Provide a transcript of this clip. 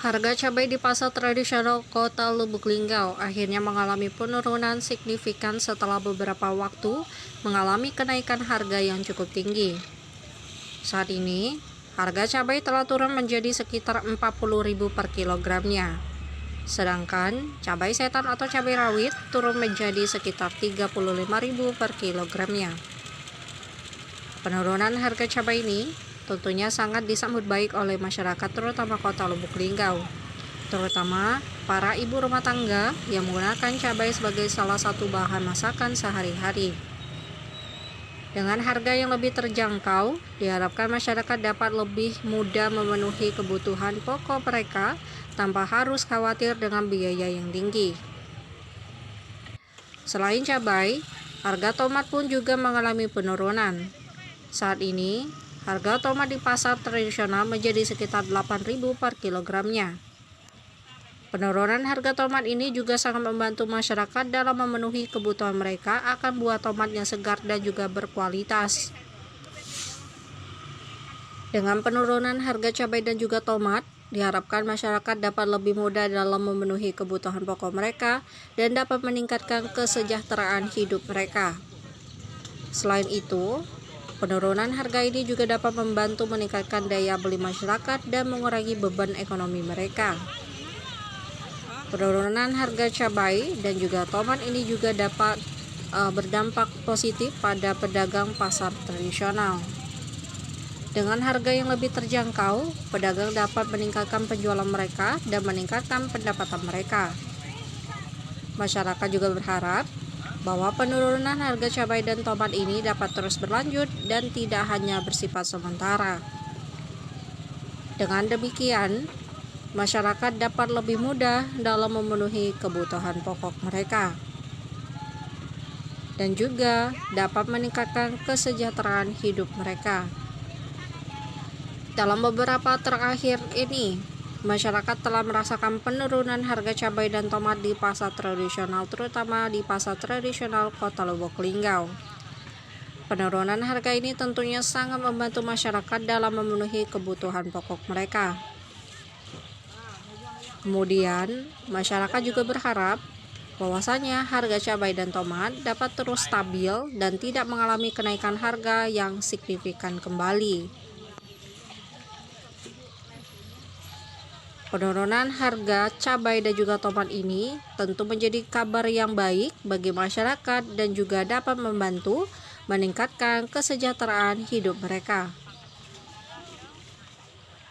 Harga cabai di pasar tradisional Kota Lubuk Linggau akhirnya mengalami penurunan signifikan setelah beberapa waktu mengalami kenaikan harga yang cukup tinggi. Saat ini, harga cabai telah turun menjadi sekitar Rp40.000 per kilogramnya. Sedangkan cabai setan atau cabai rawit turun menjadi sekitar Rp35.000 per kilogramnya. Penurunan harga cabai ini tentunya sangat disambut baik oleh masyarakat terutama Kota Lubuk Linggau, terutama para ibu rumah tangga yang menggunakan cabai sebagai salah satu bahan masakan sehari-hari. Dengan harga yang lebih terjangkau, diharapkan masyarakat dapat lebih mudah memenuhi kebutuhan pokok mereka tanpa harus khawatir dengan biaya yang tinggi. Selain cabai, harga tomat pun juga mengalami penurunan. Saat ini, harga tomat di pasar tradisional menjadi sekitar Rp8.000 per kilogramnya. Penurunan harga tomat ini juga sangat membantu masyarakat dalam memenuhi kebutuhan mereka akan buah tomat yang segar dan juga berkualitas. Dengan penurunan harga cabai dan juga tomat, diharapkan masyarakat dapat lebih mudah dalam memenuhi kebutuhan pokok mereka dan dapat meningkatkan kesejahteraan hidup mereka. Selain itu, penurunan harga ini juga dapat membantu meningkatkan daya beli masyarakat dan mengurangi beban ekonomi mereka. Penurunan harga cabai dan juga tomat ini juga dapat berdampak positif pada pedagang pasar tradisional. Dengan harga yang lebih terjangkau, pedagang dapat meningkatkan penjualan mereka dan meningkatkan pendapatan mereka. Masyarakat juga berharap bahwa penurunan harga cabai dan tomat ini dapat terus berlanjut dan tidak hanya bersifat sementara. Dengan demikian, masyarakat dapat lebih mudah dalam memenuhi kebutuhan pokok mereka dan juga dapat meningkatkan kesejahteraan hidup mereka. Dalam beberapa terakhir ini, masyarakat telah merasakan penurunan harga cabai dan tomat di pasar tradisional, terutama di pasar tradisional Kota Lubuk Linggau. Penurunan harga ini tentunya sangat membantu masyarakat dalam memenuhi kebutuhan pokok mereka. Kemudian, masyarakat juga berharap bahwasanya harga cabai dan tomat dapat terus stabil dan tidak mengalami kenaikan harga yang signifikan kembali. Penurunan harga cabai dan juga tomat ini tentu menjadi kabar yang baik bagi masyarakat dan juga dapat membantu meningkatkan kesejahteraan hidup mereka.